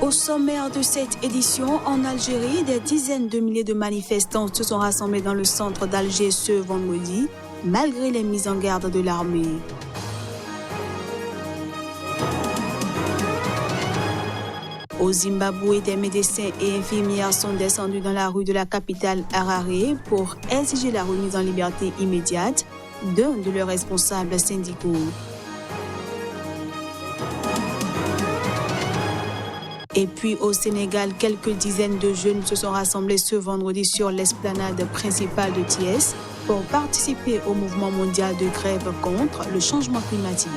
Au sommaire de cette édition, en Algérie, des dizaines de milliers de manifestants se sont rassemblés dans le centre d'Alger ce vendredi, malgré les mises en garde de l'armée. Au Zimbabwe, des médecins et infirmières sont descendus dans la rue de la capitale Harare pour exiger la remise en liberté immédiate d'un de leurs responsables syndicaux. Et puis au Sénégal, quelques dizaines de jeunes se sont rassemblés ce vendredi sur l'esplanade principale de Thiès pour participer au mouvement mondial de grève contre le changement climatique.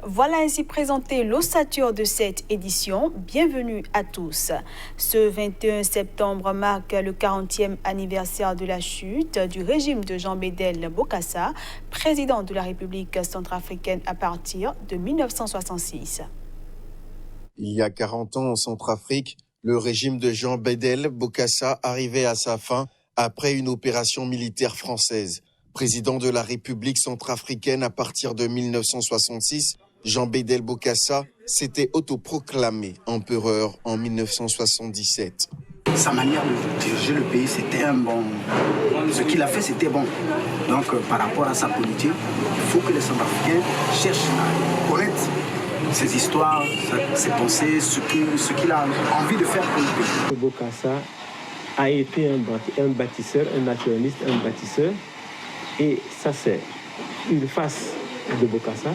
Voilà ainsi présenté l'ossature de cette édition. Bienvenue à tous. Ce 21 septembre marque le 40e anniversaire de la chute du régime de Jean Bédel Bokassa, président de la République centrafricaine à partir de 1966. Il y a 40 ans en Centrafrique, le régime de Jean Bédel Bokassa arrivait à sa fin après une opération militaire française. Président de la République centrafricaine à partir de 1966, Jean Bédel Bokassa s'était autoproclamé empereur en 1977. Sa manière de diriger le pays, c'était un bon... Ce qu'il a fait, c'était bon. Donc, par rapport à sa politique, il faut que les Centrafricains cherchent à connaître ses histoires, ses pensées, ce qu'il a envie de faire pour le pays. Bokassa a été un bâtisseur, un nationaliste, un bâtisseur. Et ça, c'est une face de Bokassa.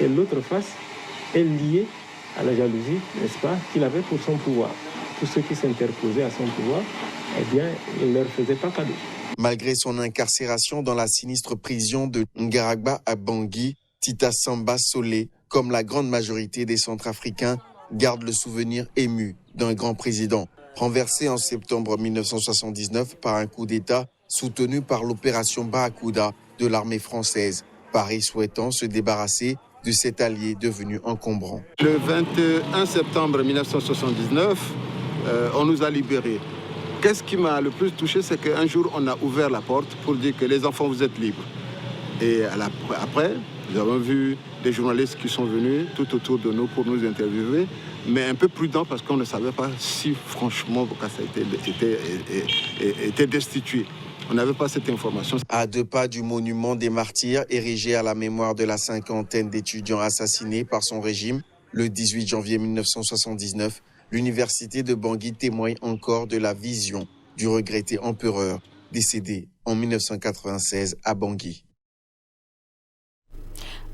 Et l'autre face est liée à la jalousie, n'est-ce pas, qu'il avait pour son pouvoir. Tous ceux qui s'interposaient à son pouvoir, eh bien, il ne leur faisait pas cadeau. Malgré son incarcération dans la sinistre prison de Ngaragba à Bangui, Tita Samba Solé, comme la grande majorité des Centrafricains, garde le souvenir ému d'un grand président, renversé en septembre 1979 par un coup d'État soutenu par l'opération Barracuda de l'armée française, Paris souhaitant se débarrasser de cet allié devenu encombrant. Le 21 septembre 1979, on nous a libérés. Qu'est-ce qui m'a le plus touché, c'est qu'un jour, on a ouvert la porte pour dire que les enfants, vous êtes libres. Et après, nous avons vu des journalistes qui sont venus tout autour de nous pour nous interviewer, mais un peu prudents parce qu'on ne savait pas si franchement Bokassa était destitué. On n'avait pas cette information. À 2 pas du monument des martyrs érigé à la mémoire de la cinquantaine d'étudiants assassinés par son régime, le 18 janvier 1979, l'université de Bangui témoigne encore de la vision du regretté empereur décédé en 1996 à Bangui.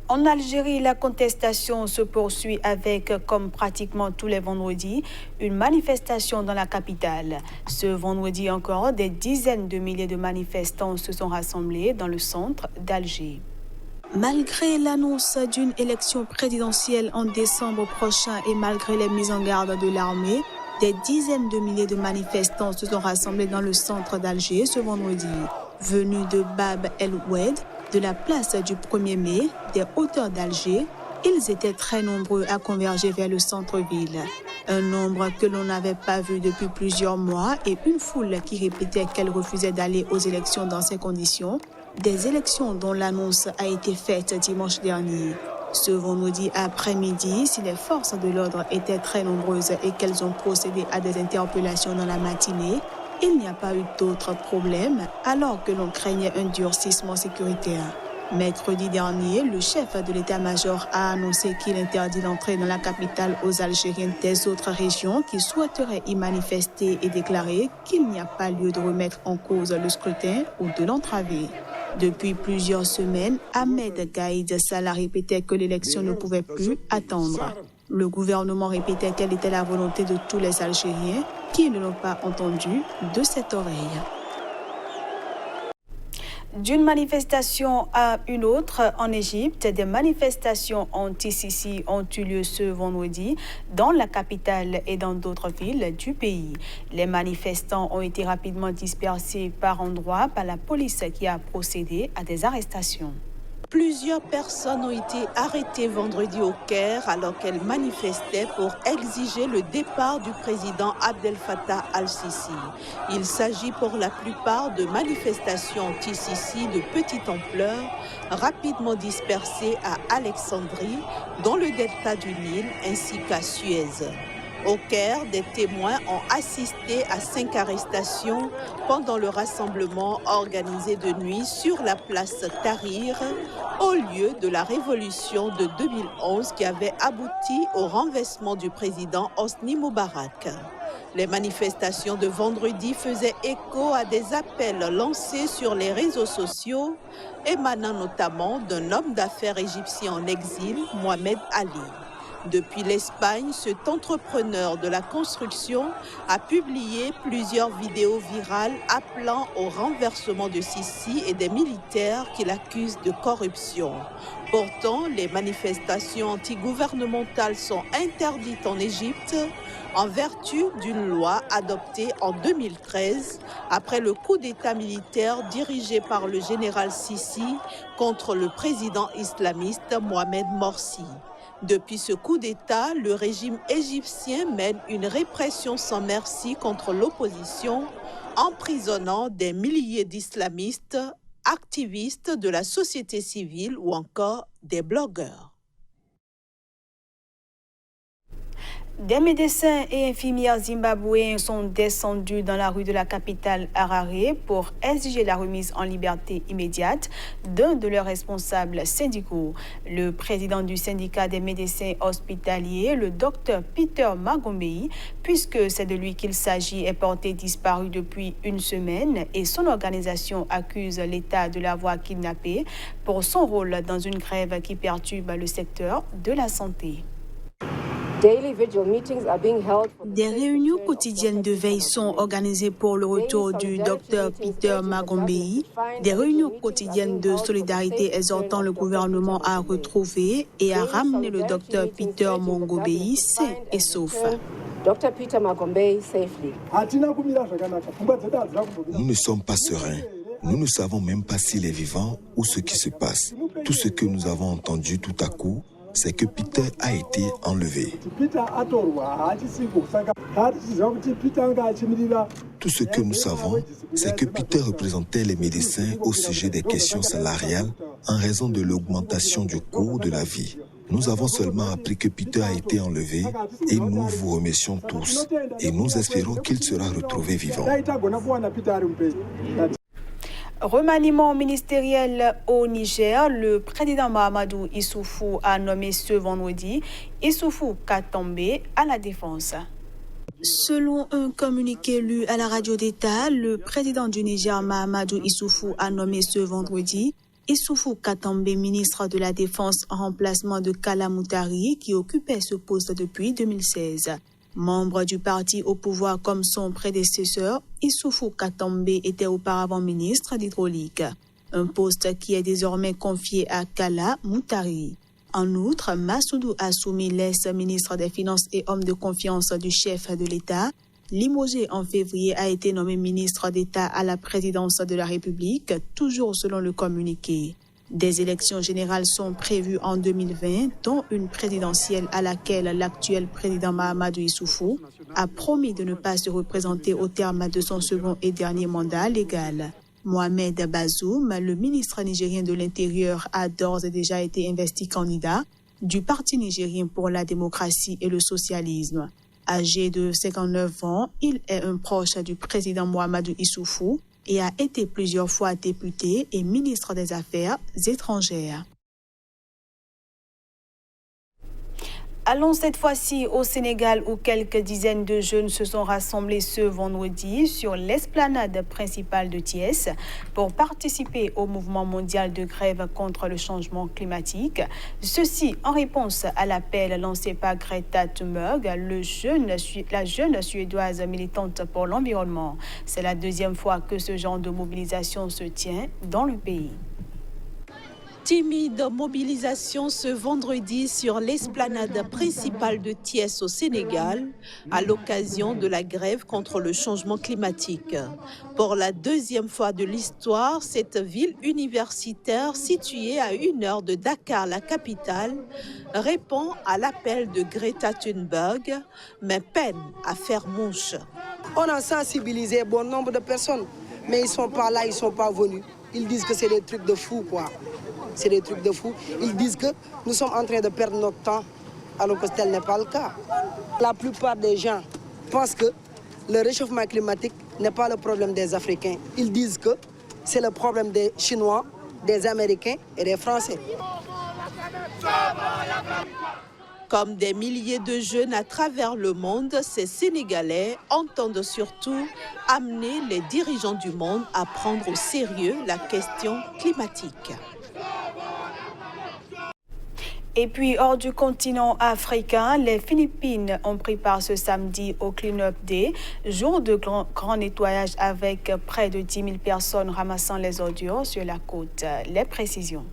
En Algérie, la contestation se poursuit avec, comme pratiquement tous les vendredis, une manifestation dans la capitale. Ce vendredi encore, des dizaines de milliers de manifestants se sont rassemblés dans le centre d'Alger. Malgré l'annonce d'une élection présidentielle en décembre prochain et malgré les mises en garde de l'armée, des dizaines de milliers de manifestants se sont rassemblés dans le centre d'Alger ce vendredi. Venus de Bab El Oued, de la place du 1er mai, des hauteurs d'Alger, ils étaient très nombreux à converger vers le centre-ville. Un nombre que l'on n'avait pas vu depuis plusieurs mois et une foule qui répétait qu'elle refusait d'aller aux élections dans ces conditions, des élections dont l'annonce a été faite dimanche dernier. Ce vendredi après-midi, si les forces de l'ordre étaient très nombreuses et qu'elles ont procédé à des interpellations dans la matinée, il n'y a pas eu d'autres problèmes alors que l'on craignait un durcissement sécuritaire. Mercredi dernier, le chef de l'état-major a annoncé qu'il interdit l'entrée dans la capitale aux Algériens des autres régions qui souhaiteraient y manifester et déclarer qu'il n'y a pas lieu de remettre en cause le scrutin ou de l'entraver. Depuis plusieurs semaines, Ahmed Gaïd Salah répétait que l'élection ne pouvait plus attendre. Le gouvernement répétait quelle était la volonté de tous les Algériens qui ne l'ont pas entendu de cette oreille. D'une manifestation à une autre en Égypte, des manifestations anti-Sisi ont eu lieu ce vendredi dans la capitale et dans d'autres villes du pays. Les manifestants ont été rapidement dispersés par endroits par la police qui a procédé à des arrestations. Plusieurs personnes ont été arrêtées vendredi au Caire alors qu'elles manifestaient pour exiger le départ du président Abdel Fattah al-Sisi. Il s'agit pour la plupart de manifestations anti-Sisi de petite ampleur, rapidement dispersées à Alexandrie, dans le delta du Nil, ainsi qu'à Suez. Au Caire, des témoins ont assisté à 5 arrestations pendant le rassemblement organisé de nuit sur la place Tahrir, au lieu de la révolution de 2011 qui avait abouti au renversement du président Hosni Moubarak. Les manifestations de vendredi faisaient écho à des appels lancés sur les réseaux sociaux, émanant notamment d'un homme d'affaires égyptien en exil, Mohamed Ali. Depuis l'Espagne, cet entrepreneur de la construction a publié plusieurs vidéos virales appelant au renversement de Sisi et des militaires qu'il accuse de corruption. Pourtant, les manifestations antigouvernementales sont interdites en Égypte en vertu d'une loi adoptée en 2013 après le coup d'État militaire dirigé par le général Sisi contre le président islamiste Mohamed Morsi. Depuis ce coup d'État, le régime égyptien mène une répression sans merci contre l'opposition, emprisonnant des milliers d'islamistes, activistes de la société civile ou encore des blogueurs. Des médecins et infirmières zimbabwéens sont descendus dans la rue de la capitale Harare pour exiger la remise en liberté immédiate d'un de leurs responsables syndicaux. Le président du syndicat des médecins hospitaliers, le docteur Peter Magombei, puisque c'est de lui qu'il s'agit, est porté disparu depuis une semaine et son organisation accuse l'État de l'avoir kidnappé pour son rôle dans une grève qui perturbe le secteur de la santé. Des réunions quotidiennes de veille sont organisées pour le retour du docteur Peter Magombei, des réunions quotidiennes de solidarité exhortant le gouvernement à retrouver et à ramener le docteur Peter Magombei sain et sauf. Nous ne sommes pas sereins. Nous ne savons même pas s'il est vivant ou ce qui se passe. Tout ce que nous avons entendu tout à coup, c'est que Peter a été enlevé. Tout ce que nous savons, c'est que Peter représentait les médecins au sujet des questions salariales en raison de l'augmentation du coût de la vie. Nous avons seulement appris que Peter a été enlevé et nous vous remercions tous et nous espérons qu'il sera retrouvé vivant. Remaniement ministériel au Niger, le président Mahamadou Issoufou a nommé ce vendredi Issoufou Katambe à la défense. Selon un communiqué lu à la radio d'État, le président du Niger, Mahamadou Issoufou, a nommé ce vendredi Issoufou Katambe ministre de la Défense en remplacement de Kala Moutari qui occupait ce poste depuis 2016. Membre du parti au pouvoir comme son prédécesseur, Issoufou Katambe était auparavant ministre d'hydraulique, un poste qui est désormais confié à Kala Moutari. En outre, Massoudou Assoumi laisse ministre des Finances et homme de confiance du chef de l'État. Limogé en février a été nommé ministre d'État à la présidence de la République, toujours selon le communiqué. Des élections générales sont prévues en 2020, dont une présidentielle à laquelle l'actuel président Mahamadou Issoufou a promis de ne pas se représenter au terme de son second et dernier mandat légal. Mohamed Bazoum, le ministre nigérien de l'Intérieur, a d'ores et déjà été investi candidat du Parti nigérien pour la démocratie et le socialisme. Âgé de 59 ans, il est un proche du président Mahamadou Issoufou et a été plusieurs fois député et ministre des Affaires étrangères. Allons cette fois-ci au Sénégal où quelques dizaines de jeunes se sont rassemblés ce vendredi sur l'esplanade principale de Thiès pour participer au mouvement mondial de grève contre le changement climatique. Ceci en réponse à l'appel lancé par Greta Thunberg, la jeune Suédoise militante pour l'environnement. C'est la deuxième fois que ce genre de mobilisation se tient dans le pays. Timide mobilisation ce vendredi sur l'esplanade principale de Thiès au Sénégal à l'occasion de la grève contre le changement climatique. Pour la deuxième fois de l'histoire, cette ville universitaire située à 1 heure de Dakar, la capitale, répond à l'appel de Greta Thunberg, mais peine à faire mouche. On a sensibilisé bon nombre de personnes, mais ils ne sont pas là, ils ne sont pas venus. Ils disent que c'est des trucs de fous, quoi. C'est des trucs de fous. Ils disent que nous sommes en train de perdre notre temps, alors que tel n'est pas le cas. La plupart des gens pensent que le réchauffement climatique n'est pas le problème des Africains. Ils disent que c'est le problème des Chinois, des Américains et des Français. Comme des milliers de jeunes à travers le monde, ces Sénégalais entendent surtout amener les dirigeants du monde à prendre au sérieux la question climatique. Et puis, hors du continent africain, les Philippines ont pris part ce samedi au Clean Up Day, jour de grand nettoyage avec près de 10 000 personnes ramassant les ordures sur la côte. Les précisions.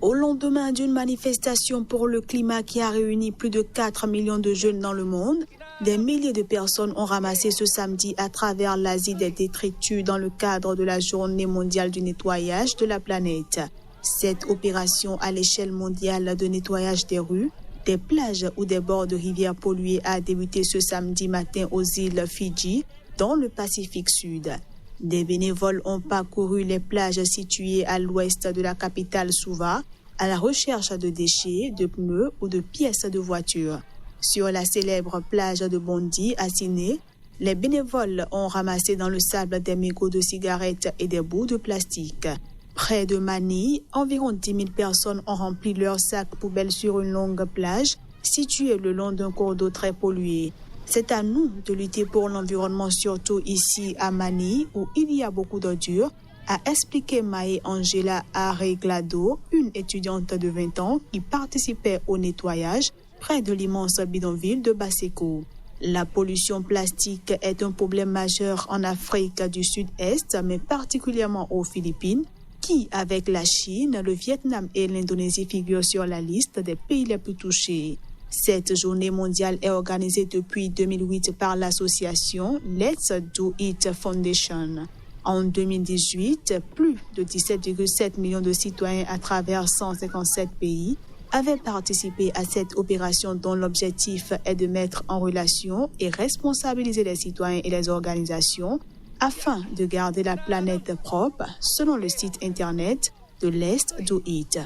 Au lendemain d'une manifestation pour le climat qui a réuni plus de 4 millions de jeunes dans le monde, des milliers de personnes ont ramassé ce samedi à travers l'Asie des détritus dans le cadre de la Journée mondiale du nettoyage de la planète. Cette opération à l'échelle mondiale de nettoyage des rues, des plages ou des bords de rivières polluées a débuté ce samedi matin aux îles Fidji, dans le Pacifique Sud. Des bénévoles ont parcouru les plages situées à l'ouest de la capitale Suva à la recherche de déchets, de pneus ou de pièces de voiture. Sur la célèbre plage de Bondi à Sydney, les bénévoles ont ramassé dans le sable des mégots de cigarettes et des bouts de plastique. Près de Manille, environ 10 000 personnes ont rempli leurs sacs poubelles sur une longue plage située le long d'un cours d'eau très pollué. C'est à nous de lutter pour l'environnement, surtout ici à Manille, où il y a beaucoup d'ordures, a expliqué Maë Angela Arreglado, une étudiante de 20 ans qui participait au nettoyage près de l'immense bidonville de Basseko. La pollution plastique est un problème majeur en Afrique du Sud-Est, mais particulièrement aux Philippines, qui, avec la Chine, le Vietnam et l'Indonésie, figurent sur la liste des pays les plus touchés. Cette journée mondiale est organisée depuis 2008 par l'association Let's Do It Foundation. En 2018, plus de 17,7 millions de citoyens à travers 157 pays avaient participé à cette opération dont l'objectif est de mettre en relation et responsabiliser les citoyens et les organisations afin de garder la planète propre, selon le site internet de Let's Do It.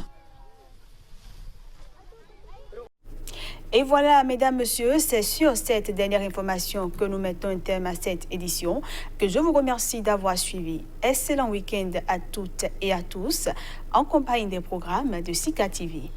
Et voilà, mesdames, messieurs, c'est sur cette dernière information que nous mettons un terme à cette édition, que je vous remercie d'avoir suivi. Excellent week-end à toutes et à tous, en compagnie des programmes de Sika TV.